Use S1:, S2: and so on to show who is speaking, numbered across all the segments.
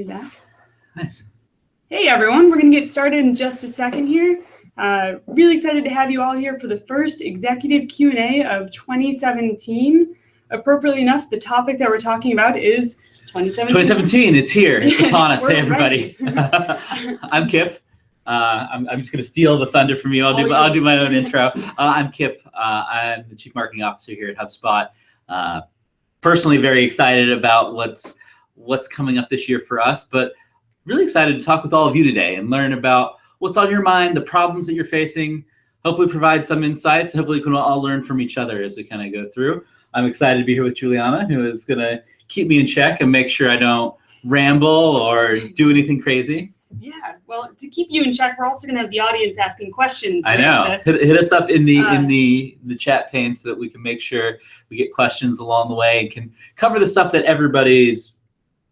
S1: Back.
S2: Nice.
S1: Hey everyone, we're going to get started in just a second here. Really excited to have you all here for the first executive Q&A of 2017. Appropriately enough, the topic that we're talking about is 2017.
S2: 2017, it's here. It's upon us. Hey everybody. I'm Kipp. I'm just going to steal the thunder from you. I'll do my own intro. I'm Kipp. I'm the Chief Marketing Officer here at HubSpot. Personally very excited about what's coming up this year for us, but really excited to talk with all of you today and learn about what's on your mind, the problems that you're facing, hopefully provide some insights. Hopefully we can all learn from each other as we kind of go through. I'm excited to be here with Juliana, who is going to keep me in check and make sure I don't ramble or do anything crazy.
S1: Yeah, well, to keep you in check, we're also going to have the audience asking questions.
S2: I know. Hit us up in the chat pane so that we can make sure we get questions along the way and can cover the stuff that everybody's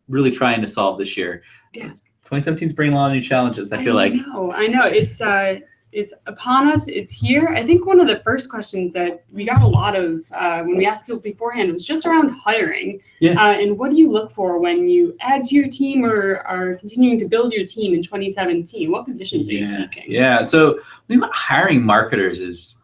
S2: really trying to solve this year.
S1: Yeah.
S2: 2017 is bringing a lot of new challenges, I feel like.
S1: I know. It's upon us. It's here. I think one of the first questions that we got a lot of when we asked people beforehand was just around hiring.
S2: Yeah.
S1: And what do you look for when you add to your team or are continuing to build your team in 2017? What positions are you seeking?
S2: Yeah. So we want hiring marketers is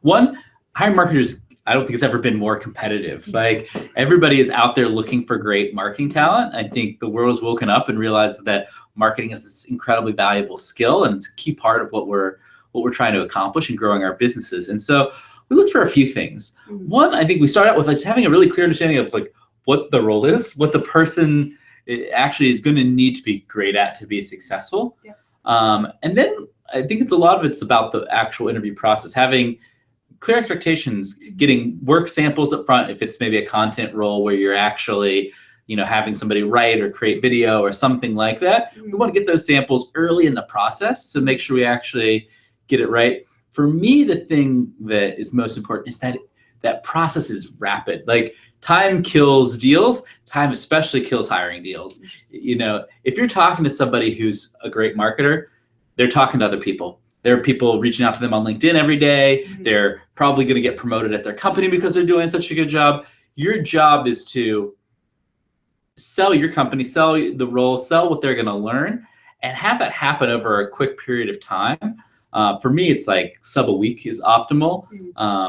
S2: hiring marketers. I don't think it's ever been more competitive. Like everybody is out there looking for great marketing talent. I think the world's woken up and realized that marketing is this incredibly valuable skill, and it's a key part of what we're trying to accomplish in growing our businesses. And so we look for a few things. One, I think we start out with just having a really clear understanding of like what the role is, what the person actually is going to need to be great at to be successful.
S1: Yeah.
S2: And then I think a lot of it's about the actual interview process, having clear expectations, getting work samples up front. If it's maybe a content role where you're actually, having somebody write or create video or something like that, we want to get those samples early in the process to make sure we actually get it right. For me, the thing that is most important is that process is rapid. Like time kills deals. Time especially kills hiring deals. If you're talking to somebody who's a great marketer, they're talking to other people. There are people reaching out to them on LinkedIn every day. They're probably going to get promoted at their company because they're doing such a good job. Your job is to sell your company, sell the role, sell what they're going to learn, and have that happen over a quick period of time. For me, it's like sub a week is optimal.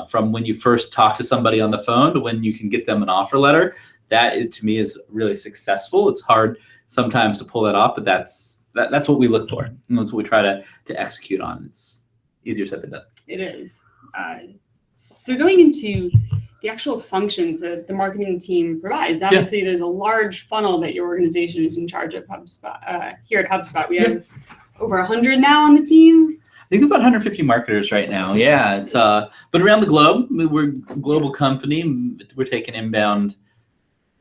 S2: From when you first talk to somebody on the phone to when you can get them an offer letter. That, to me, is really successful. It's hard sometimes to pull that off, but that's what we look for, and that's what we try to execute on. It's easier said than done.
S1: It is. So going into the actual functions that the marketing team provides, obviously there's a large funnel that your organization is in charge of. HubSpot here at HubSpot, we have over 100 now on the team.
S2: I think about 150 marketers right now. Yeah, it's but around the globe, we're a global company. We're taking inbound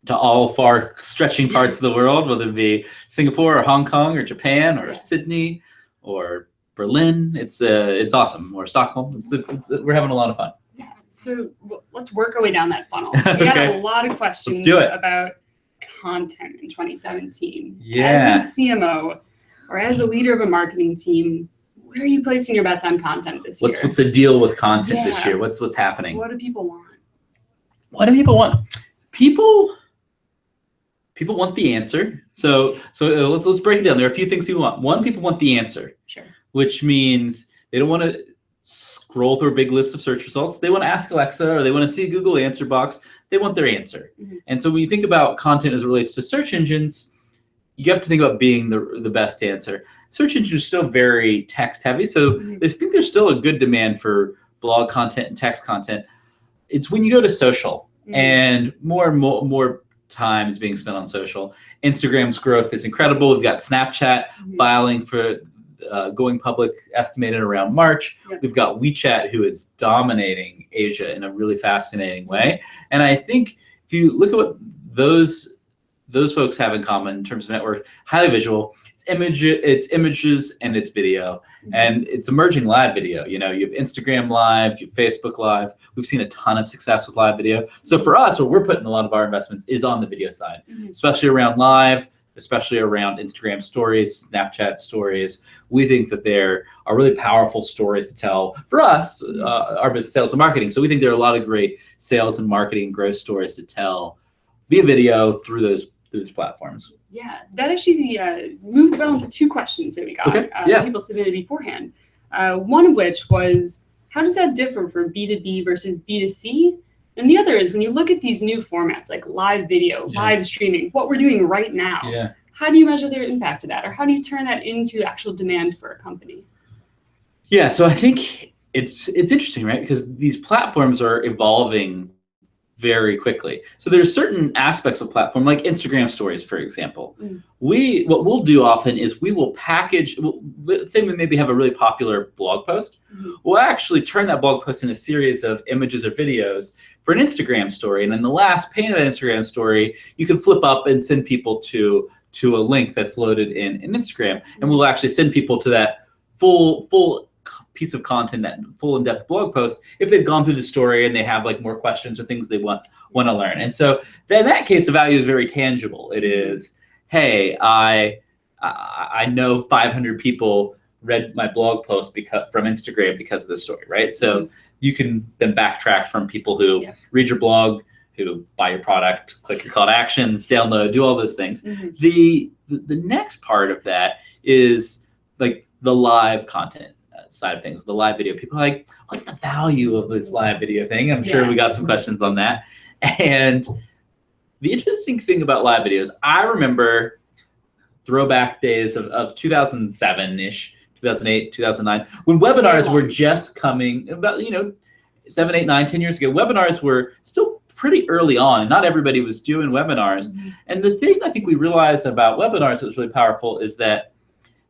S2: to all far stretching parts of the world, whether it be Singapore or Hong Kong or Japan or Sydney or Berlin. It's awesome. Or Stockholm. We're having a lot of fun.
S1: Yeah. So let's work our way down that funnel. We got a lot of questions about content in 2017.
S2: Yeah.
S1: As a CMO or as a leader of a marketing team, where are you placing your bets on content this year?
S2: What's the deal with content this year? What's happening?
S1: What do people want?
S2: What do people want? People want the answer. So let's break it down. There are a few things people want. One, people want the answer.
S1: Sure.
S2: Which means they don't want to scroll through a big list of search results. They want to ask Alexa or they want to see a Google answer box. They want their answer. And so when you think about content as it relates to search engines, you have to think about being the best answer. Search engines are still very text heavy. So I think there's still a good demand for blog content and text content. It's when you go to social and more time is being spent on social. Instagram's growth is incredible. We've got Snapchat filing for going public, estimated around March. We've got WeChat, who is dominating Asia in a really fascinating way. And I think if you look at what those folks have in common in terms of network, highly visual. It's images and it's video, and it's emerging live video. You have Instagram Live, you have Facebook Live. We've seen a ton of success with live video. So for us, what we're putting a lot of our investments is on the video side, especially around live, especially around Instagram stories, Snapchat stories. We think that there are really powerful stories to tell for us, our business, sales and marketing. So we think there are a lot of great sales and marketing growth stories to tell via video through those platforms.
S1: Yeah, that actually moves well into two questions that we got. People submitted beforehand. One of which was, how does that differ for B2B versus B2C? And the other is, when you look at these new formats like live video, live streaming, what we're doing right now, how do you measure their impact of that? Or how do you turn that into actual demand for a company?
S2: Yeah, so I think it's interesting, right? Because these platforms are evolving very quickly. So there's certain aspects of platform, like Instagram stories, for example. What we'll do often is we will package, let's say we maybe have a really popular blog post. We'll actually turn that blog post in a series of images or videos for an Instagram story. And in the last pane of that Instagram story, you can flip up and send people to a link that's loaded in Instagram. And we'll actually send people to that full piece of content, that full in-depth blog post, if they've gone through the story and they have like more questions or things they want to learn. And so in that case, the value is very tangible. It is, hey, I know 500 people read my blog post from Instagram because of this story, right? So you can then backtrack from people who read your blog, who buy your product, click your call to actions, download, do all those things. The next part of that is like the live content side of things, the live video. People are like, what's the value of this live video thing? I'm sure we got some questions on that. And the interesting thing about live videos, I remember throwback days of 2007-ish, 2008, 2009, when webinars were just coming, about 7, 8, 9, 10 years ago. Webinars were still pretty early on. Not everybody was doing webinars. And the thing I think we realized about webinars that was really powerful is that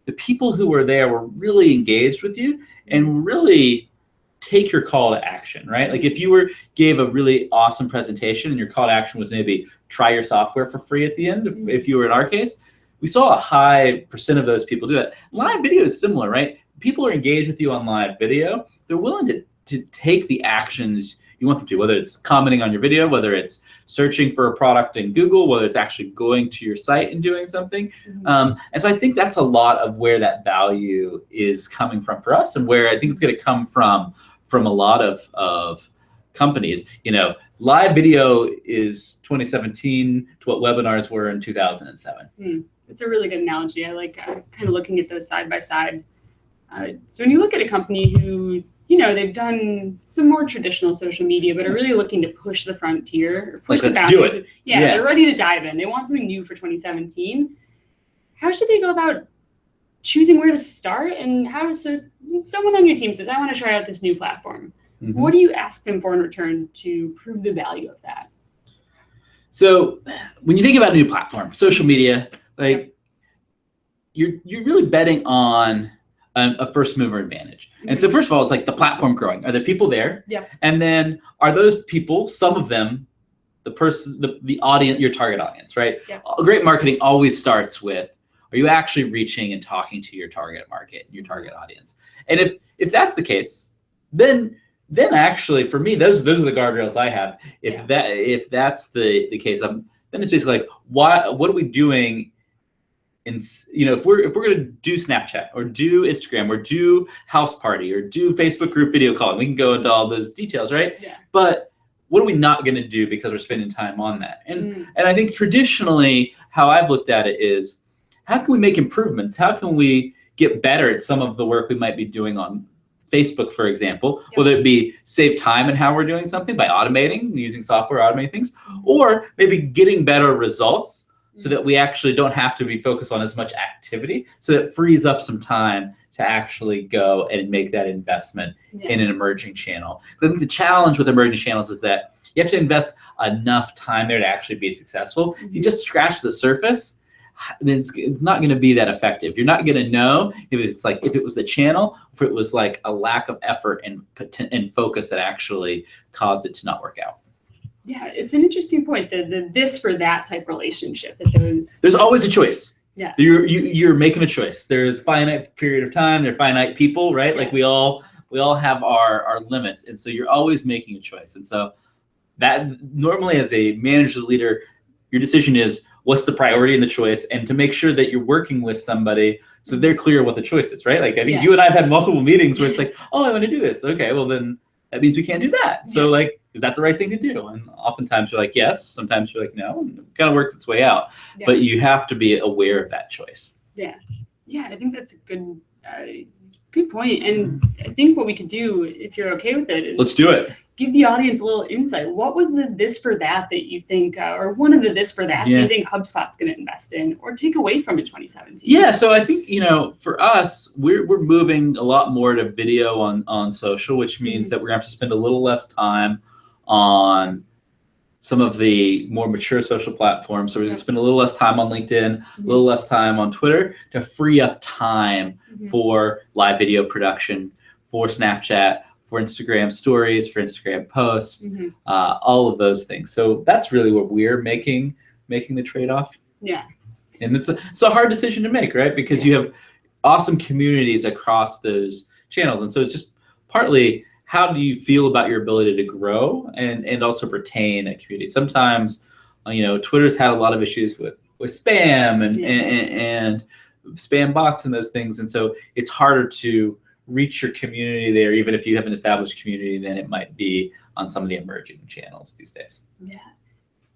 S2: the people who were there were really engaged with you and really take your call to action, right? Like if you gave a really awesome presentation and your call to action was maybe try your software for free at the end, if you were in our case, we saw a high % of those people do that. Live video is similar, right? People are engaged with you on live video. They're willing to take the actions you want them to, whether it's commenting on your video, whether it's searching for a product in Google, whether it's actually going to your site and doing something. And so I think that's a lot of where that value is coming from for us, and where I think it's going to come from a lot of companies. Live video is 2017 to what webinars were in 2007.
S1: It's a really good analogy. I like kind of looking at those side by side. So when you look at a company who, they've done some more traditional social media, but are really looking to push the frontier, or push the boundaries.
S2: Do it.
S1: Yeah, they're ready to dive in. They want something new for 2017. How should they go about choosing where to start? And so someone on your team says, I want to try out this new platform. What do you ask them for in return to prove the value of that?
S2: So when you think about a new platform, social media, you're really betting on a first mover advantage. And so first of all, it's like the platform growing. Are there people there? And then are those people, some of them, the audience, your target audience, right? Great marketing always starts with, are you actually reaching and talking to your target market, your target audience? And if that's the case, then actually for me, those are the guardrails I have. If that's the case, then it's basically like, what are we doing? If we're going to do Snapchat or do Instagram or do House Party or do Facebook group video calling, we can go into all those details, right? But what are we not going to do because we're spending time on that? And I think traditionally how I've looked at it is, how can we make improvements? How can we get better at some of the work we might be doing on Facebook, for example, whether it be save time in how we're doing something by automating, using software, automating things, or maybe getting better results so that we actually don't have to be focused on as much activity, so that it frees up some time to actually go and make that investment in an emerging channel. I think the challenge with emerging channels is that you have to invest enough time there to actually be successful. If you just scratch the surface, it's not going to be that effective. You're not going to know if it was the channel, if it was like a lack of effort and focus that actually caused it to not work out.
S1: Yeah, it's an interesting point, the this for that type relationship.
S2: There's always a choice.
S1: Yeah,
S2: you're making a choice. There's finite period of time. There are finite people, right? Like we all have our limits, and so you're always making a choice. And so that normally, as a manager leader, your decision is what's the priority in the choice, and to make sure that you're working with somebody so they're clear what the choice is, right? Like I think you and I have had multiple meetings where it's like, oh, I want to do this. Okay, well then that means we can't do that. So like, is that the right thing to do? And oftentimes you're like, yes. Sometimes you're like, no. And it kind of works its way out.
S1: Yeah.
S2: But you have to be aware of that choice.
S1: Yeah. Yeah, I think that's a good point. And I think what we could do, if you're okay with it, is
S2: let's do it.
S1: Give the audience a little insight. What was the this for that you think, or one of the this for that's you think HubSpot's going to invest in or take away from in 2017?
S2: Yeah, so I think, for us, we're moving a lot more to video on social, which means that we're going to have to spend a little less time on some of the more mature social platforms. So we're going to spend a little less time on LinkedIn, a little less time on Twitter to free up time for live video production, for Snapchat, for Instagram stories, for Instagram posts, all of those things. So that's really what we're making the trade-off.
S1: Yeah.
S2: And it's a hard decision to make, right? Because you have awesome communities across those channels. And so it's just partly, how do you feel about your ability to grow and also retain a community? Sometimes, Twitter's had a lot of issues with spam and spam bots and those things. And so it's harder to reach your community there, even if you have an established community, than it might be on some of the emerging channels these days.
S1: Yeah.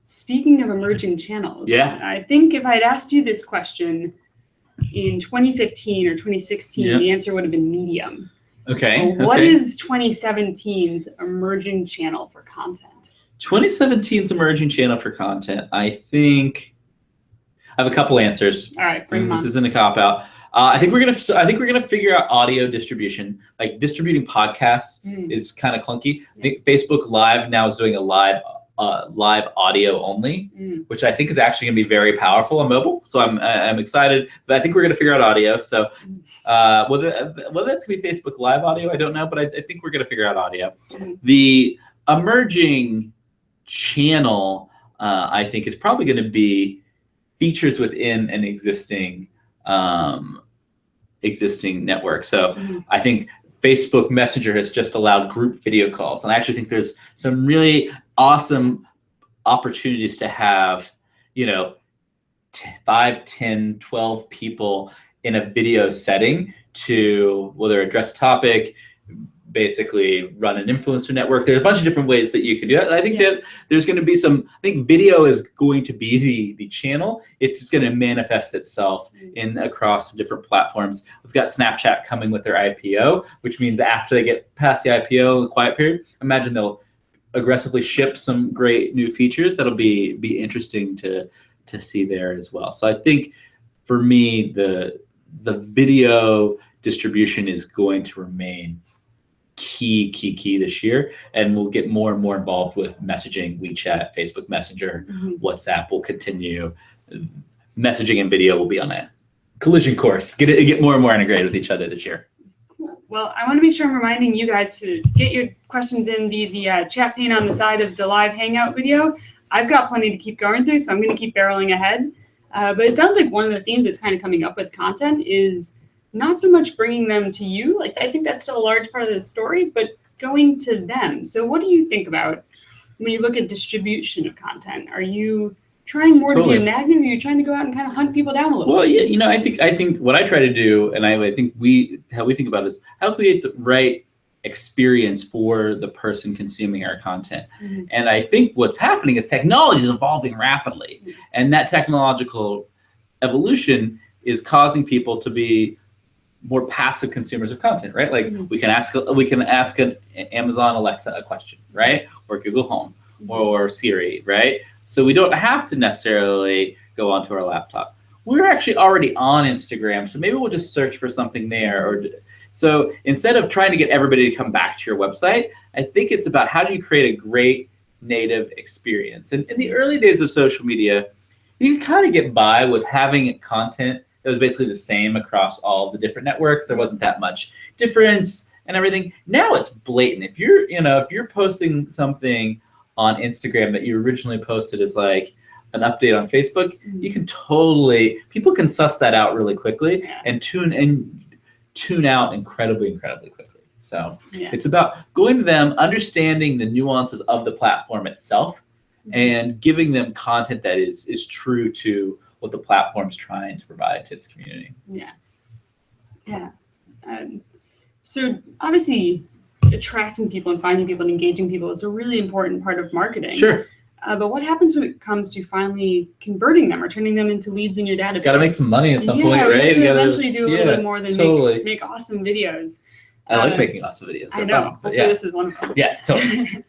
S1: Speaking of emerging channels, I think if I'd asked you this question in 2015 or 2016, the answer would have been Medium.
S2: Okay.
S1: What is 2017's emerging channel for content?
S2: 2017's emerging channel for content, I think I have a couple answers.
S1: All right, bring them on.
S2: This isn't a cop-out. I think we're gonna figure out audio distribution. Like distributing podcasts is kind of clunky. I think Facebook Live now is doing a live audio only, which I think is actually gonna be very powerful on mobile. So I'm excited. But I think we're gonna figure out audio. So whether that's gonna be Facebook Live audio, I don't know. But I think we're gonna figure out audio. The emerging channel, I think, is probably gonna be features within an existing network. So I think Facebook Messenger has just allowed group video calls. And I actually think there's some really awesome opportunities to have, 5, 10, 12 people in a video setting to whether address a topic, basically run an influencer network. There's a bunch of different ways that you can do that. I think that there's going to be I think video is going to be the channel. It's just going to manifest itself across different platforms. We've got Snapchat coming with their IPO, which means after they get past the IPO, the quiet period, imagine they'll aggressively ship some great new features that'll be interesting to see there as well. So I think for me, the video distribution is going to remain key this year, and we'll get more and more involved with messaging, WeChat, Facebook Messenger, WhatsApp will continue. Messaging and video will be on a collision course. Get more and more integrated with each other this year.
S1: Well, I want to make sure I'm reminding you guys to get your questions in the chat pane on the side of the live Hangout video. I've got plenty to keep going through, so I'm going to keep barreling ahead. But it sounds like one of the themes that's kind of coming up with content is not so much bringing them to you. Like, I think that's still a large part of the story, but going to them. So what do you think about when you look at distribution of content? Are you trying more to be a magnet, or are you trying to go out and kind of hunt people down a little bit?
S2: Well, yeah, I think what I try to do, and I think how we think about it is how to create the right experience for the person consuming our content. And I think what's happening is technology is evolving rapidly, and that technological evolution is causing people to be more passive consumers of content, right? Like we can ask an Amazon Alexa a question, right? Or Google Home or Siri, right? So we don't have to necessarily go onto our laptop. We're actually already on Instagram, so maybe we'll just search for something there. So instead of trying to get everybody to come back to your website, I think it's about how do you create a great native experience. And in the early days of social media, you could kind of get by with having content that was basically the same across all the different networks. There wasn't that much difference and everything. Now it's blatant. If you're posting something on Instagram that you originally posted as like an update on Facebook, you can people can suss that out really quickly and tune out incredibly quickly. So it's about going to them, understanding the nuances of the platform itself, and giving them content that is true to what the platform's trying to provide to its community.
S1: So obviously, attracting people and finding people and engaging people is a really important part of marketing.
S2: Sure.
S1: But what happens when it comes to finally converting them or turning them into leads in your database?
S2: Got to make some money at some point,
S1: Yeah,
S2: right?
S1: we have to eventually do a little bit more than
S2: totally.
S1: make awesome videos.
S2: I like making awesome videos.
S1: I know. Hopefully this is one of them.
S2: Yes, totally.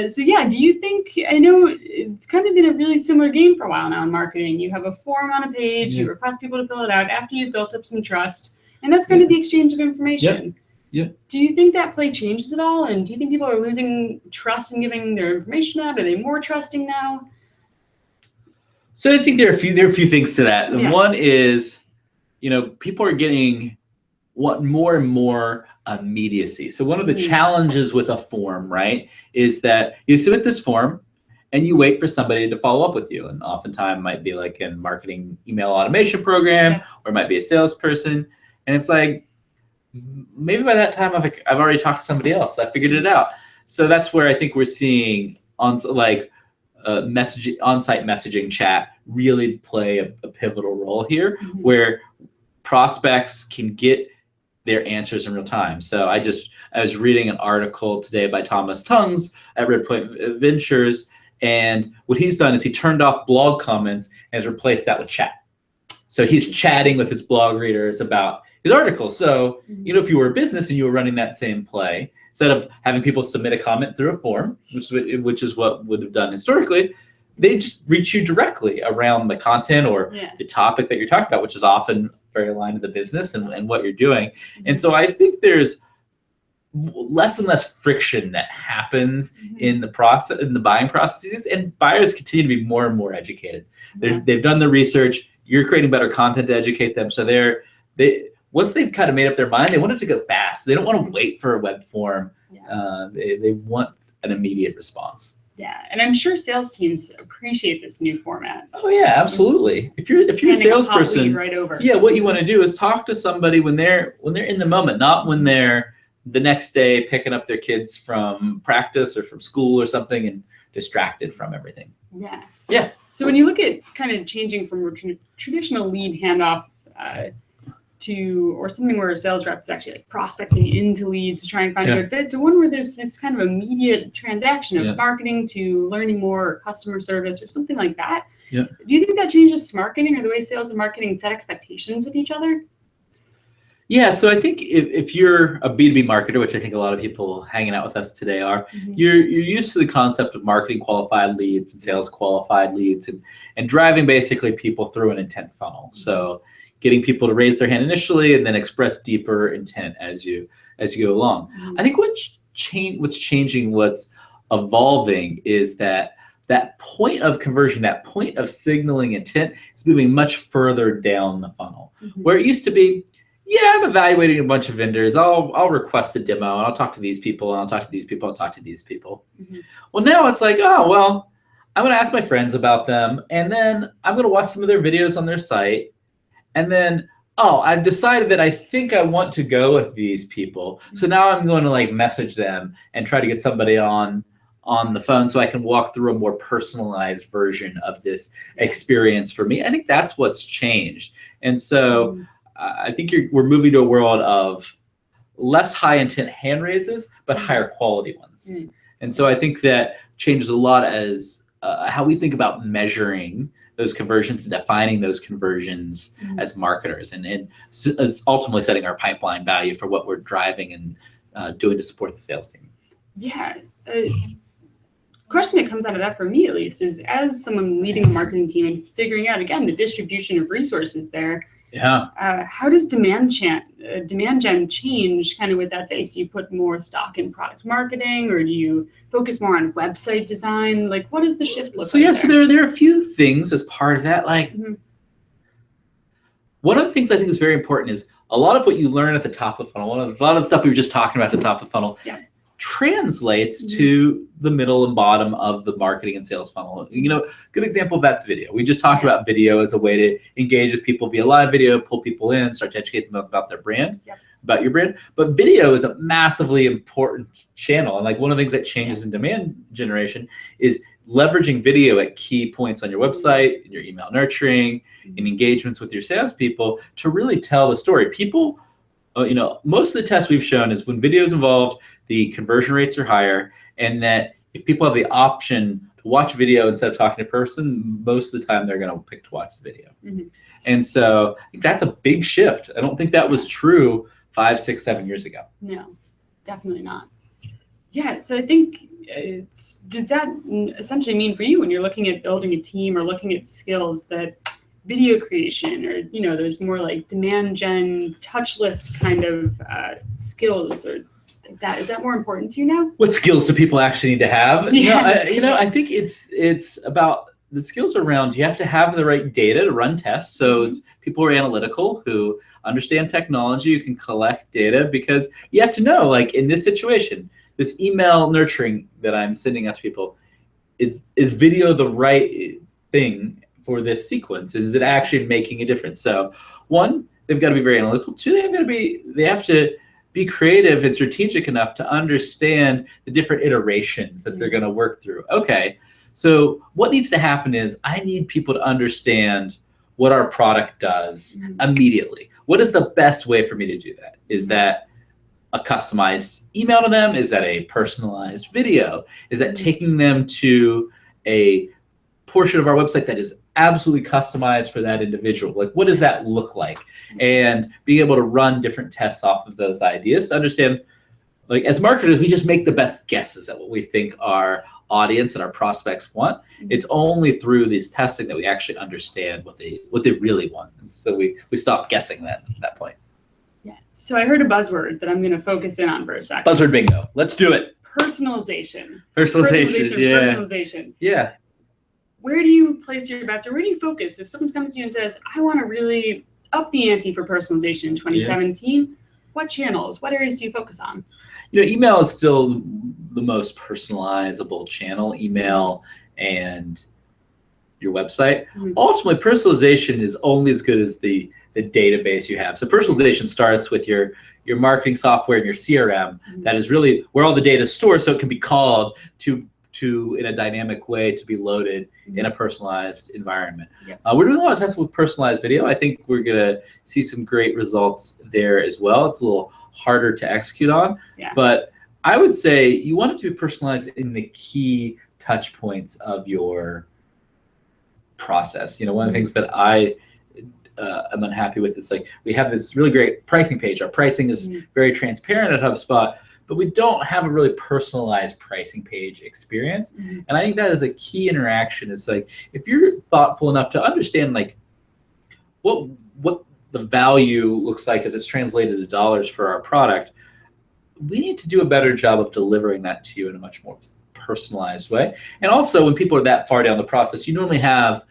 S1: So yeah, do you think, I know it's kind of been a really similar game for a while now in marketing. You have a form on a page, you request people to fill it out after you've built up some trust, and that's kind of the exchange of information.
S2: Yeah.
S1: Do you think that play changes at all? And do you think people are losing trust in giving their information out? Are they more trusting now?
S2: So I think there are a few things to that.
S1: Yeah.
S2: One is, people are want more and more immediacy. So one of the challenges with a form, right, is that you submit this form and you wait for somebody to follow up with you. And oftentimes it might be like a marketing email automation program, or it might be a salesperson. And it's like, maybe by that time I've already talked to somebody else. I figured it out. So that's where I think we're seeing on-site messaging chat really play a pivotal role here, where prospects can get their answers in real time. So I was reading an article today by Thomas Tungs at Redpoint Ventures, and what he's done is he turned off blog comments and has replaced that with chat. So he's chatting with his blog readers about his article. So, if you were a business and you were running that same play, instead of having people submit a comment through a form, which is what would have done historically, they just reach you directly around the content or the topic that you're talking about, which is often very aligned to the business and what you're doing. And so I think there's less and less friction that happens in the process, in the buying processes, and buyers continue to be more and more educated. They've done the research. You're creating better content to educate them. So they once they've kind of made up their mind, they want it to go fast. They don't want to wait for a web form. They want an immediate response.
S1: Yeah, and I'm sure sales teams appreciate this new format.
S2: Oh yeah, absolutely. If you're a salesperson,
S1: right over.
S2: What you want to do is talk to somebody when they're in the moment, not when they're the next day picking up their kids from practice or from school or something and distracted from everything.
S1: Yeah. So when you look at kind of changing from a traditional lead handoff or something where a sales rep is actually like prospecting into leads to try and find a good fit, to one where there's this kind of immediate transaction of marketing to learning more or customer service or something like that. Do you think that changes marketing or the way sales and marketing set expectations with each other?
S2: Yeah, so I think if you're a B2B marketer, which I think a lot of people hanging out with us today are, you're used to the concept of marketing qualified leads and sales qualified leads and driving basically people through an intent funnel. So getting people to raise their hand initially and then express deeper intent as you go along. I think what's changing, what's evolving is that point of conversion, that point of signaling intent is moving much further down the funnel. Where it used to be, I'm evaluating a bunch of vendors. I'll request a demo and I'll talk to these people and I'll talk to these people. I'll talk to these people. Well, now it's like, I'm going to ask my friends about them, and then I'm going to watch some of their videos on their site. And then, I've decided that I think I want to go with these people. So now I'm going to message them and try to get somebody on the phone so I can walk through a more personalized version of this experience for me. I think that's what's changed. And so I think we're moving to a world of less high intent hand raises, but higher quality ones. And so I think that changes a lot as how we think about measuring those conversions and defining those conversions as marketers, and it's ultimately setting our pipeline value for what we're driving and doing to support the sales team.
S1: Yeah. Question that comes out of that for me, at least, is as someone leading a marketing team and figuring out, again, the distribution of resources there. How does demand gen change kind of with that phase? Do you put more stock in product marketing, or do you focus more on website design? What does the shift look like?
S2: So there are a few things as part of that. One of the things I think is very important is a lot of what you learn at the top of the funnel, a lot of the stuff we were just talking about at the top of the funnel, translates to the middle and bottom of the marketing and sales funnel. Good example of that's video. We just talked about video as a way to engage with people via live video, pull people in, start to educate them about their brand, about your brand. But video is a massively important channel. And one of the things that changes in demand generation is leveraging video at key points on your website, in your email nurturing, in engagements with your salespeople to really tell the story. People most of the tests we've shown is when video is involved, the conversion rates are higher, and that if people have the option to watch video instead of talking to a person, most of the time they're going to pick to watch the video.
S1: Mhm.
S2: And so I think that's a big shift. I don't think that was true 5, 6, 7 years ago.
S1: No, definitely not. Yeah, so I think does that essentially mean for you when you're looking at building a team or looking at skills that video creation or, there's more like demand gen, touchless kind of skills or like that, is that more important to you now?
S2: What skills do people actually need to have?
S1: Yeah,
S2: I think it's about the skills around, you have to have the right data to run tests. So people are analytical who understand technology, who can collect data, because you have to know, like in this situation, this email nurturing that I'm sending out to people, is video the right thing for this sequence? Is it actually making a difference? So one, they've got to be very analytical. Two, they have to be creative and strategic enough to understand the different iterations that they're going to work through. Okay, so what needs to happen is I need people to understand what our product does immediately. What is the best way for me to do that? Is that a customized email to them? Is that a personalized video? Is that taking them to a portion of our website that is absolutely customized for that individual? Like, what does that look like? And being able to run different tests off of those ideas to understand, like as marketers, we just make the best guesses at what we think our audience and our prospects want. It's only through this testing that we actually understand what they really want. And so we stop guessing at that point.
S1: Yeah. So I heard a buzzword that I'm going to focus in on for a second.
S2: Buzzword bingo. Let's do it.
S1: Personalization.
S2: Personalization. Yeah.
S1: Where do you place your bets, or where do you focus? If someone comes to you and says, I want to really up the ante for personalization in 2017, what channels, what areas do you focus on?
S2: Email is still the most personalizable channel, email and your website. Ultimately, personalization is only as good as the database you have. So personalization starts with your marketing software and your CRM. That is really where all the data is stored, so it can be called to in a dynamic way to be loaded in a personalized environment. We're doing a lot of tests with personalized video. I think we're going to see some great results there as well. It's a little harder to execute on, but I would say you want it to be personalized in the key touch points of your process. One of the things that I am unhappy with is, like, we have this really great pricing page. Our pricing is very transparent at HubSpot, but we don't have a really personalized pricing page experience. And I think that is a key interaction. It's like, if you're thoughtful enough to understand, like, what the value looks like as it's translated to dollars for our product, we need to do a better job of delivering that to you in a much more personalized way. And also, when people are that far down the process, you normally have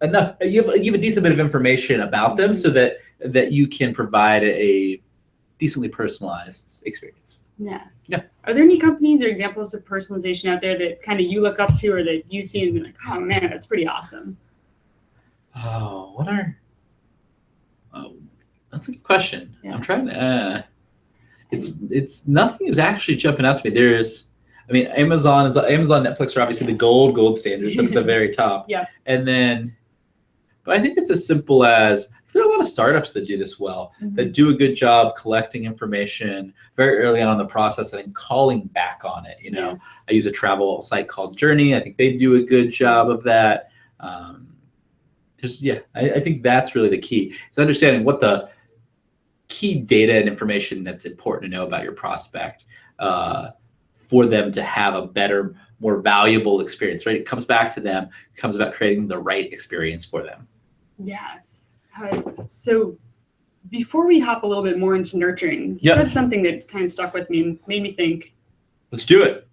S2: enough, you have a decent bit of information about them so that you can provide a decently personalized experience.
S1: Yeah. Are there any companies or examples of personalization out there that kind of you look up to, or that you see and be like, oh man, that's pretty awesome?
S2: Oh, that's a good question. I'm trying to, it's nothing is actually jumping out to me. Amazon, Netflix are obviously the gold standards at the very top. And then, but I think it's as simple as, there are a lot of startups that do this well, that do a good job collecting information very early on in the process and then calling back on it. I use a travel site called Journey. I think they do a good job of that. I think that's really the key. It's understanding what the key data and information that's important to know about your prospect for them to have a better, more valuable experience, right? It comes back to them. It comes about creating the right experience for them.
S1: Yeah. So before we hop a little bit more into nurturing, you said something that kind of stuck with me and made me think.
S2: Let's do it.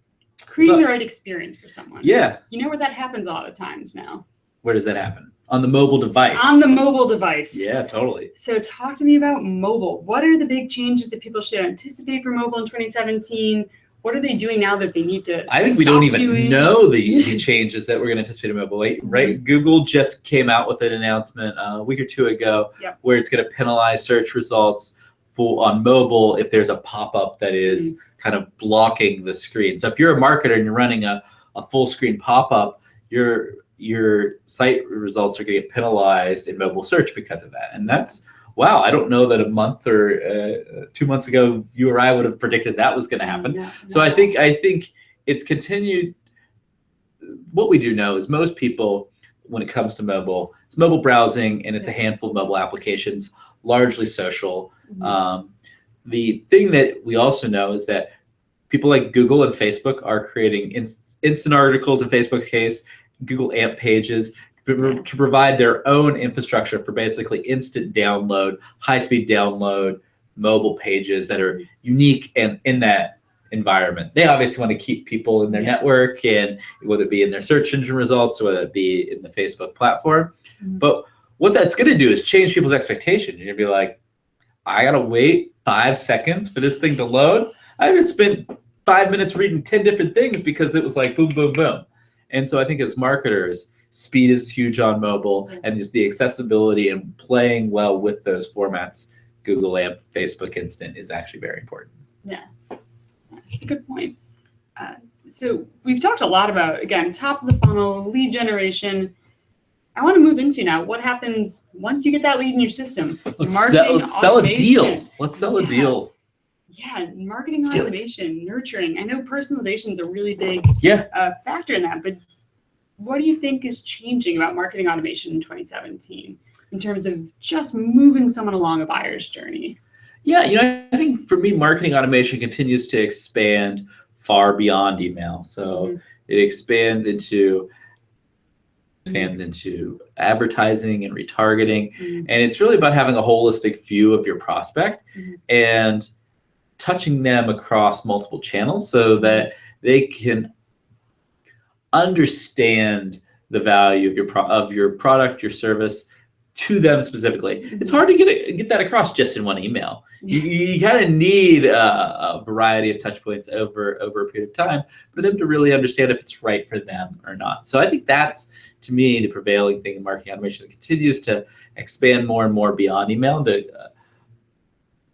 S1: Creating the right experience for someone.
S2: Yeah.
S1: You know where that happens a lot of times now.
S2: Where does that happen? On the mobile device.
S1: On the mobile device.
S2: Yeah, totally.
S1: So talk to me about mobile. What are the big changes that people should anticipate for mobile in 2017? What are they doing now that they need to
S2: I think we don't even know the changes that we're going to anticipate in mobile. Right? Google just came out with an announcement a week or two ago where it's going to penalize search results on mobile if there's a pop-up that is kind of blocking the screen. So if you're a marketer and you're running a full screen pop-up, your site results are going to get penalized in mobile search because of that. And that's wow, I don't know that a month or 2 months ago you or I would have predicted that was going to happen.
S1: No,
S2: So I think it's continued. What we do know is most people, when it comes to mobile, it's mobile browsing, and it's a handful of mobile applications, largely social. The thing that we also know is that people like Google and Facebook are creating instant articles in Facebook case, Google AMP pages to provide their own infrastructure for basically instant download, high-speed download, mobile pages that are unique and in that environment. They obviously want to keep people in their network, and whether it be in their search engine results, whether it be in the Facebook platform. But what that's going to do is change people's expectation. You're going to be like, I got to wait 5 seconds for this thing to load. I haven't spent 5 minutes reading 10 different things because it was like boom, boom, boom. And so I think as marketers, speed is huge on mobile, and just the accessibility and playing well with those formats, Google AMP, Facebook Instant, is actually very important.
S1: Yeah, that's a good point. So we've talked a lot about, again, top of the funnel, lead generation. I want to move into now what happens once you get that lead in your system.
S2: Let's sell a deal. Let's sell a deal.
S1: Yeah, marketing automation, nurturing. I know personalization is a really big factor in that, but what do you think is changing about marketing automation in 2017 in terms of just moving someone along a buyer's journey?
S2: Yeah, I think for me, marketing automation continues to expand far beyond email. So it expands into advertising and retargeting. And it's really about having a holistic view of your prospect and touching them across multiple channels so that they can understand the value of your product, your service to them specifically. It's hard to get that across just in one email. You kind of need a variety of touch points over a period of time for them to really understand if it's right for them or not. So I think that's, to me, the prevailing thing in marketing automation that continues to expand more and more beyond email to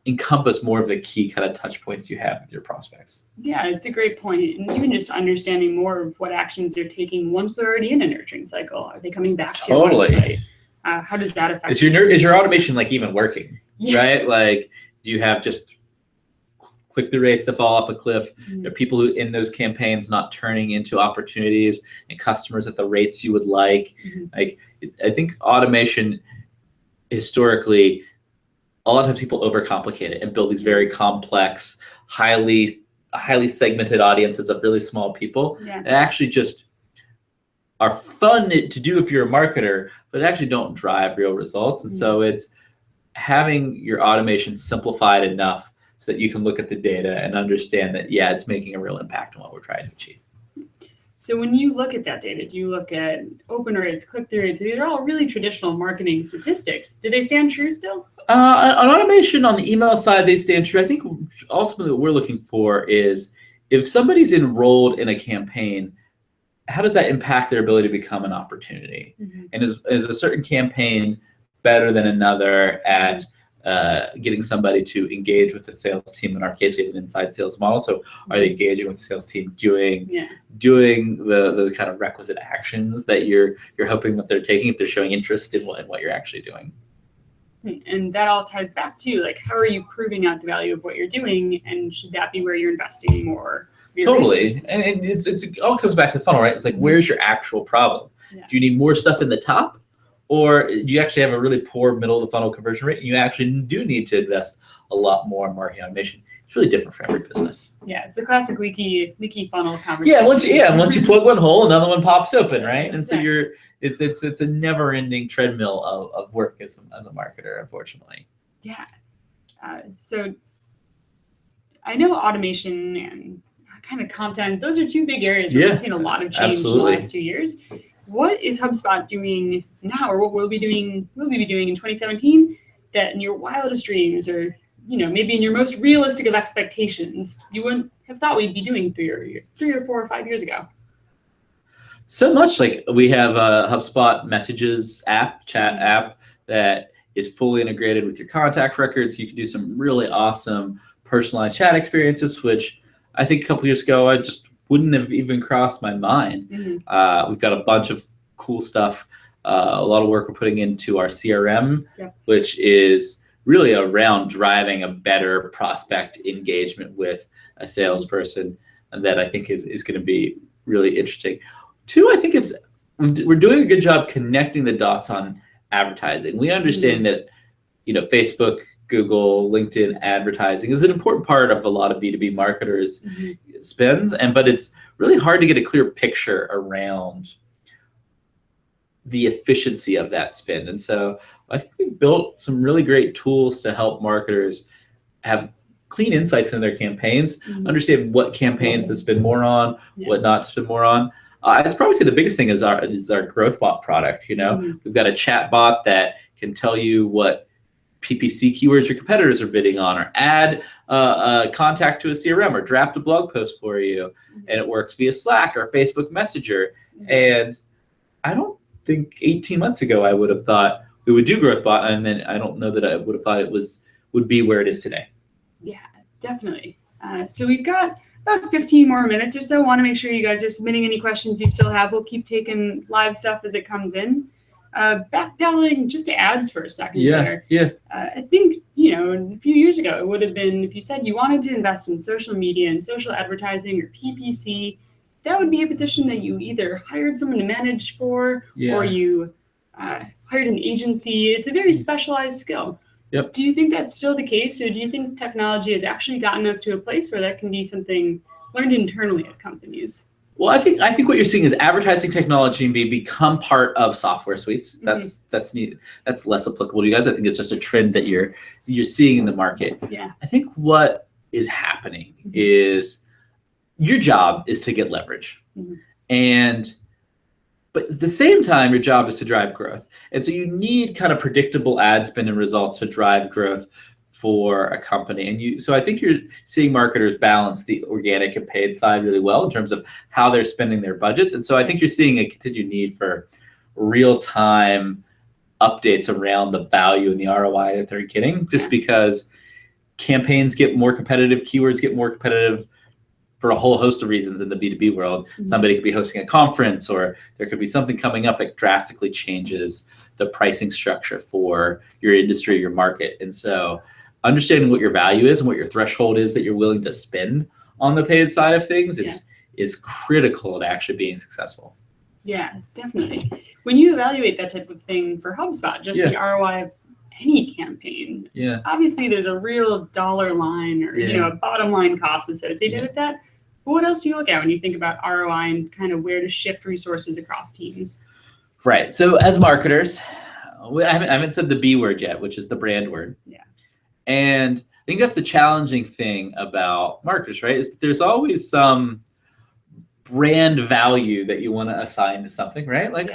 S2: encompass more of the key kind of touch points you have with your prospects.
S1: Yeah, it's a great point. And even just understanding more of what actions they're taking once they're already in a nurturing cycle. Are they coming back to your website? How does that affect
S2: is your automation like even working? Right? Like, do you have just click-through rates that fall off a cliff? Are people who in those campaigns not turning into opportunities and customers at the rates you would like? Like, I think automation historically, a lot of times people overcomplicate it and build these very complex, highly segmented audiences of really small people that actually just are fun to do if you're a marketer, but actually don't drive real results. And so it's having your automation simplified enough so that you can look at the data and understand that, it's making a real impact on what we're trying to achieve.
S1: So when you look at that data, do you look at open rates, click-through rates? These are all really traditional marketing statistics. Do they stand true still?
S2: On automation, on the email side, they stand true. I think ultimately what we're looking for is if somebody's enrolled in a campaign, how does that impact their ability to become an opportunity? And is a certain campaign better than another at getting somebody to engage with the sales team? In our case, we have an inside sales model. So are they engaging with the sales team, doing the kind of requisite actions that you're hoping that they're taking, if they're showing interest in what you're actually doing?
S1: And that all ties back to, like, how are you proving out the value of what you're doing, and should that be where you're investing more?
S2: Totally.
S1: Resources?
S2: And it all comes back to the funnel, right? It's like, where's your actual problem? Do you need more stuff in the top? Or do you actually have a really poor middle of the funnel conversion rate, and you actually do need to invest a lot more in marketing automation? It's really different for every business.
S1: Yeah, it's the classic leaky funnel conversation.
S2: Once you plug one hole, another one pops open, right? And so it's a never-ending treadmill of work as a marketer, unfortunately.
S1: Yeah. So I know automation and kind of content, those are two big areas where we've seen a lot of change in the last 2 years. What is HubSpot doing now, or what will we be doing in 2017 that in your wildest dreams, or maybe in your most realistic of expectations, you wouldn't have thought we'd be doing 3 or 4 or 5 years ago?
S2: So much. Like, we have a HubSpot messages chat app that is fully integrated with your contact records. You can do some really awesome personalized chat experiences, which I think a couple years ago I just wouldn't have even crossed my mind. We've got a bunch of cool stuff, a lot of work we're putting into our CRM, which is really around driving a better prospect engagement with a salesperson that I think is going to be really interesting. Two, I think we're doing a good job connecting the dots on advertising. We understand that, Facebook, Google, LinkedIn advertising is an important part of a lot of B2B marketers' spends, but it's really hard to get a clear picture around the efficiency of that spend. And so I think we built some really great tools to help marketers have clean insights in their campaigns, understand what campaigns to spend more on, what not to spend more on. I'd probably say the biggest thing is our growth bot product. We've got a chat bot that can tell you what PPC keywords your competitors are bidding on, or add a contact to a CRM, or draft a blog post for you, and it works via Slack or Facebook Messenger. And I don't think 18 months ago I would have thought we would do growth bot, and then I don't know that I would have thought would be where it is today.
S1: Yeah, definitely. So we've got about 15 more minutes or so. Want to make sure you guys are submitting any questions you still have. We'll keep taking live stuff as it comes in. Backpedaling just to ads for a second there. I think, a few years ago, it would have been, if you said you wanted to invest in social media and social advertising or PPC, that would be a position that you either hired someone to manage for, or you hired an agency. It's a very specialized skill.
S2: Yep.
S1: Do you think that's still the case, or do you think technology has actually gotten us to a place where that can be something learned internally at companies?
S2: Well, I think what you're seeing is advertising technology become part of software suites. That's neat. That's less applicable to you guys. I think it's just a trend that you're seeing in the market.
S1: Yeah.
S2: I think what is happening is your job is to get leverage, but at the same time, your job is to drive growth. And so you need kind of predictable ad spend and results to drive growth for a company. And so I think you're seeing marketers balance the organic and paid side really well in terms of how they're spending their budgets. And so I think you're seeing a continued need for real-time updates around the value and the ROI that they're getting, just because campaigns get more competitive, keywords get more competitive for a whole host of reasons in the B2B world. Somebody could be hosting a conference, or there could be something coming up that drastically changes the pricing structure for your industry, your market. And so understanding what your value is and what your threshold is that you're willing to spend on the paid side of things is critical to actually being successful.
S1: Yeah, definitely. When you evaluate that type of thing for HubSpot, just the ROI of any campaign, obviously there's a real dollar line or a bottom line cost associated with that. But what else do you look at when you think about ROI and kind of where to shift resources across teams?
S2: Right. So as marketers, I haven't said the B word yet, which is the brand word.
S1: Yeah.
S2: And I think that's the challenging thing about marketers, right? Is there's always some brand value that you want to assign to something, right? Like, we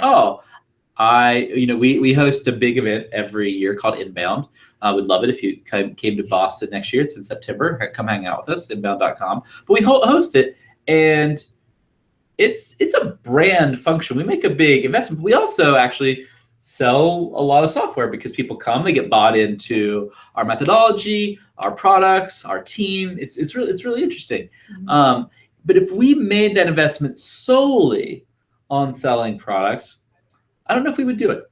S2: host a big event every year called Inbound. We'd love it if you came to Boston next year. It's in September. Come hang out with us, inbound.com. But we host it, and it's a brand function. We make a big investment. We also actually sell a lot of software because people come, they get bought into our methodology, our products, our team. It's really interesting. But if we made that investment solely on selling products, I don't know if we would do it.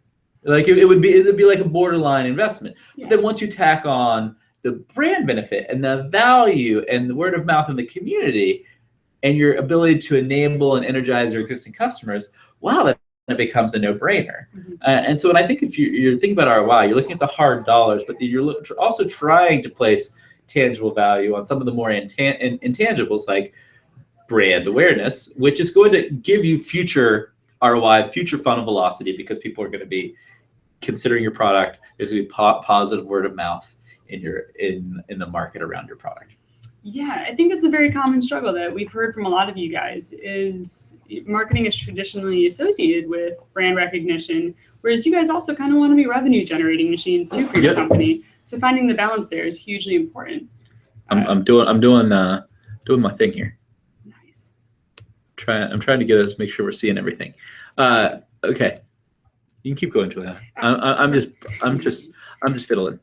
S2: Like it would be like a borderline investment. But then once you tack on the brand benefit and the value and the word of mouth in the community and your ability to enable and energize your existing customers, wow, that becomes a no-brainer. And so when I think if you're thinking about ROI, you're looking at the hard dollars, but you're also trying to place tangible value on some of the more intangibles like brand awareness, which is going to give you future ROI, future funnel velocity, because people are going to be considering your product. There's going to be positive word of mouth in the market around your product.
S1: Yeah, I think it's a very common struggle that we've heard from a lot of you guys is marketing is traditionally associated with brand recognition, whereas you guys also kind of want to be revenue generating machines too for your company. So finding the balance there is hugely important.
S2: I'm doing my thing here.
S1: Nice.
S2: I'm trying to get us make sure we're seeing everything. Okay, you can keep going, Julia. I'm just fiddling.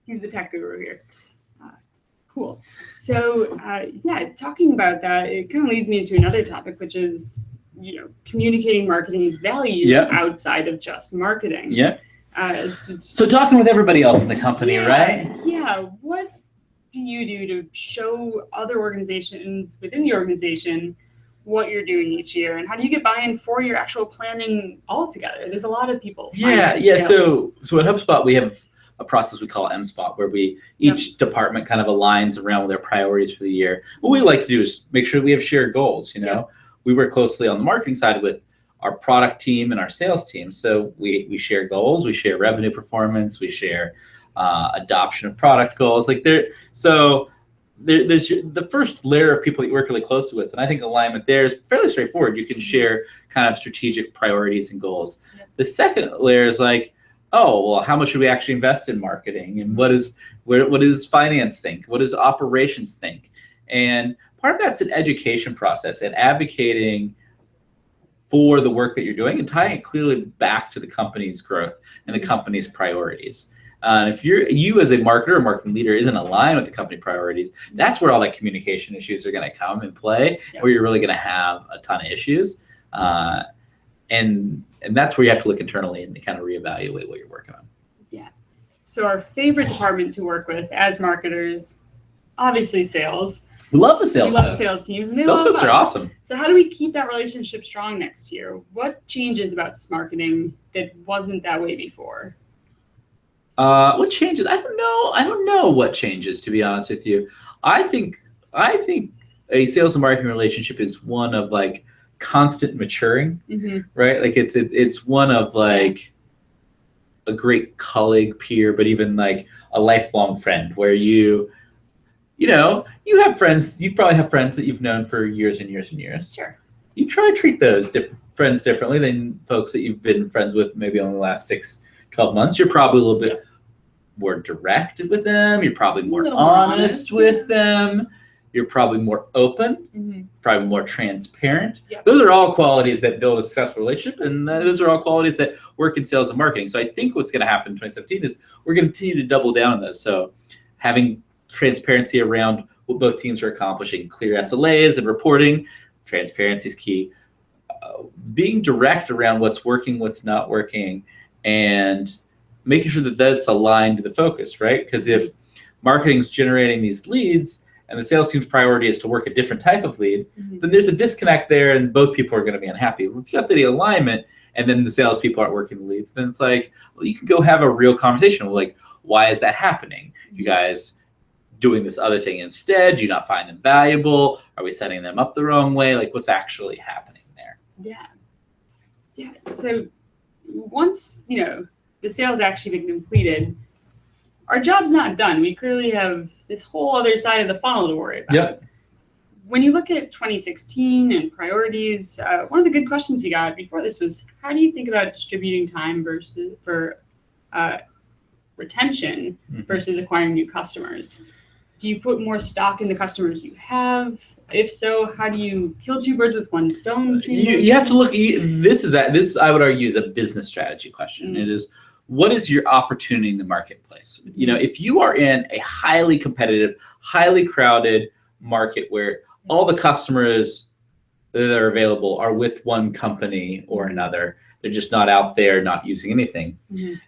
S1: He's the tech guru here. Cool. So talking about that, it kind of leads me into another topic, which is communicating marketing's value outside of just marketing.
S2: So talking with everybody else in the company, right?
S1: Yeah. What do you do to show other organizations within the organization what you're doing each year, and how do you get buy-in for your actual planning all together? There's a lot of people.
S2: So at HubSpot we have a process we call MSpot, where each department kind of aligns around with their priorities for the year. What we like to do is make sure we have shared goals. We work closely on the marketing side with our product team and our sales team. So we share goals, we share revenue performance, we share adoption of product goals. There's the first layer of people that you work really closely with, and I think alignment there is fairly straightforward. You can share kind of strategic priorities and goals. Yep. The second layer is like, oh, well, how much should we actually invest in marketing, and what does finance think? What does operations think? And part of that's an education process and advocating for the work that you're doing and tying it clearly back to the company's growth and the company's priorities. If you as a marketer or marketing leader isn't aligned with the company priorities, that's where all that communication issues are going to come and play, where you're really going to have a ton of issues. And that's where you have to look internally and kind of reevaluate what you're working on.
S1: Yeah. So our favorite department to work with as marketers, obviously sales.
S2: We love the sales.
S1: We love sales teams, and they
S2: sales
S1: love
S2: folks
S1: us.
S2: Are awesome.
S1: So how do we keep that relationship strong next year? What changes about marketing that wasn't that way before?
S2: What changes? I don't know what changes, to be honest with you. I think a sales and marketing relationship is one of like constant maturing, right? Like it's one of like a great colleague, peer, but even like a lifelong friend, where you have friends. You probably have friends that you've known for years and years and years.
S1: Sure.
S2: You try to treat those friends differently than folks that you've been friends with maybe only the last 6-12 months. You're probably a little bit more direct with them. You're probably more honest with them. You're probably more open, probably more transparent. Yep. Those are all qualities that build a successful relationship, and those are all qualities that work in sales and marketing. So I think what's going to happen in 2017 is we're going to continue to double down on those. So having transparency around what both teams are accomplishing, clear SLAs and reporting. Transparency is key. Being direct around what's working, what's not working, and making sure that that's aligned to the focus, right? Because if marketing's generating these leads and the sales team's priority is to work a different type of lead, then there's a disconnect there, and both people are going to be unhappy. If you got the alignment and then the sales people aren't working the leads, then it's like, well, you can go have a real conversation with like, why is that happening? You guys doing this other thing instead? Do you not find them valuable? Are we setting them up the wrong way? Like, what's actually happening there?
S1: Yeah. So once, the sales actually been completed, our job's not done. We clearly have this whole other side of the funnel to worry about.
S2: Yep.
S1: When you look at 2016 and priorities, one of the good questions we got before this was, how do you think about distributing time for retention versus acquiring new customers? Do you put more stock in the customers you have? If so, how do you kill two birds with one stone?
S2: You have to look. This I would argue is a business strategy question. It is, what is your opportunity in the marketplace? If you are in a highly competitive, highly crowded market where all the customers that are available are with one company or another, they're just not out there, not using anything,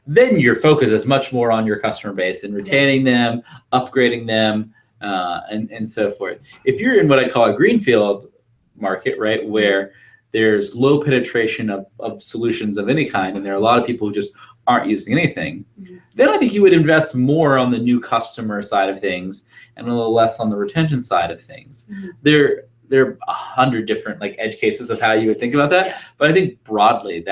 S2: then your focus is much more on your customer base and retaining them, upgrading them, and so forth. If you're in what I call a greenfield market, right, where there's low penetration of solutions of any kind, and there are a lot of people who just aren't using anything, then I think you would invest more on the new customer side of things and a little less on the retention side of things. There are 100 different like edge cases of how you would think about that, but I think broadly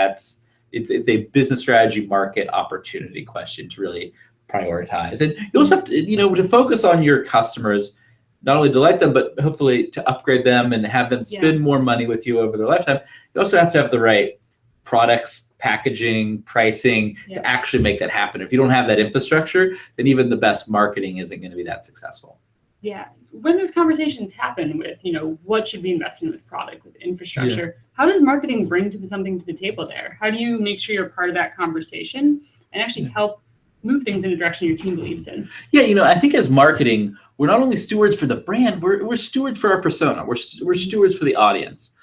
S2: it's a business strategy market opportunity question to really prioritize. And you also have to to focus on your customers, not only delight them, but hopefully to upgrade them and have them spend more money with you over their lifetime. You also have to have the right products, packaging, pricing to actually make that happen. If you don't have that infrastructure, then even the best marketing isn't going to be that successful.
S1: Yeah. When those conversations happen with, what should we invest in with product, with infrastructure, how does marketing bring something to the table there? How do you make sure you're part of that conversation and actually help move things in a direction your team believes in? Yeah,
S2: I think as marketing, we're not only stewards for the brand, we're stewards for our persona. We're stewards for the audience.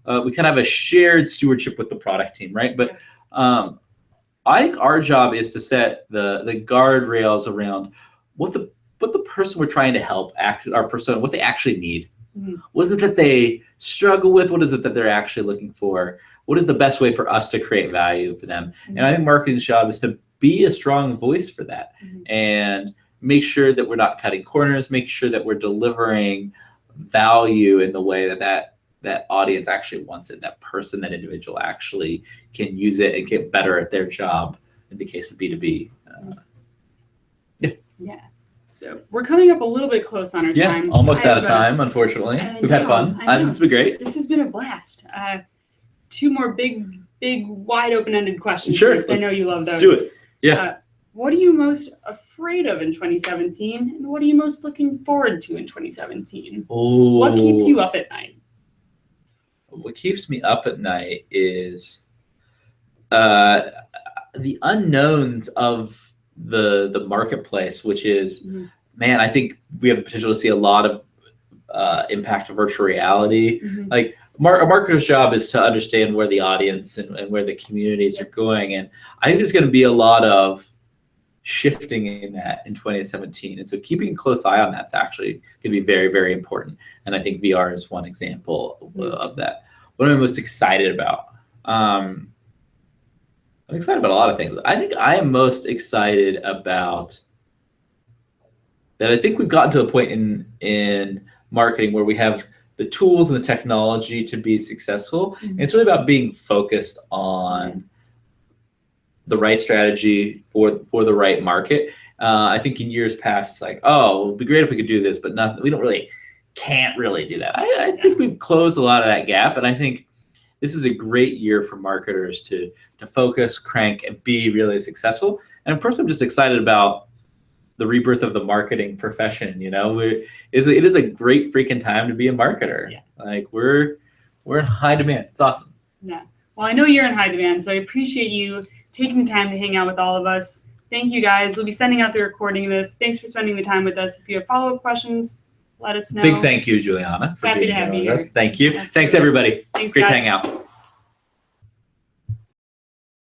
S2: We kind of have a shared stewardship with the product team, right? But I think our job is to set the guardrails around what the person we're trying to help, our persona, what they actually need. What is it that they struggle with? What is it that they're actually looking for? What is the best way for us to create value for them? And I think marketing's job is to be a strong voice for that and make sure that we're not cutting corners, make sure that we're delivering value in the way that audience actually wants it, that person, that individual actually can use it and get better at their job in the case of B2B.
S1: Yeah. So we're coming up a little bit close on our time.
S2: Yeah, almost out of time, unfortunately. We've had fun. This has been great.
S1: This has been a blast. 2 more big, wide open-ended questions.
S2: Sure.
S1: Because I know you love those.
S2: Do it. Yeah.
S1: What are you most afraid of in 2017? And what are you most looking forward to in 2017?
S2: Oh.
S1: What keeps you up at night?
S2: What keeps me up at night is the unknowns of the marketplace, which is, man, I think we have the potential to see a lot of impact of virtual reality. Like a marketer's job is to understand where the audience and where the communities are going. And I think there's going to be a lot of shifting in that in 2017. And so keeping a close eye on that's actually going to be very, very important. And I think VR is one example of that. What am I most excited about? I'm excited about a lot of things. I think I am most excited about that. I think we've gotten to a point in marketing where we have the tools and the technology to be successful. And it's really about being focused on the right strategy for the right market. I think in years past, it's like, oh, it would be great if we could do this, but can't really do that. I think we've closed a lot of that gap, and I think this is a great year for marketers to focus, crank, and be really successful. And of course, I'm just excited about the rebirth of the marketing profession. It is a great freaking time to be a marketer. Yeah. Like we're in high demand. It's awesome.
S1: Yeah. Well, I know you're in high demand, so I appreciate you taking the time to hang out with all of us. Thank you, guys. We'll be sending out the recording of this. Thanks for spending the time with us. If you have follow-up questions, let us know.
S2: Big thank you, Juliana, for
S1: Happy
S2: being
S1: to have
S2: here
S1: you
S2: with
S1: here.
S2: us. Thank you.
S1: Absolutely.
S2: Thanks, everybody.
S1: Thanks,
S2: Great
S1: guys.
S2: to hang out.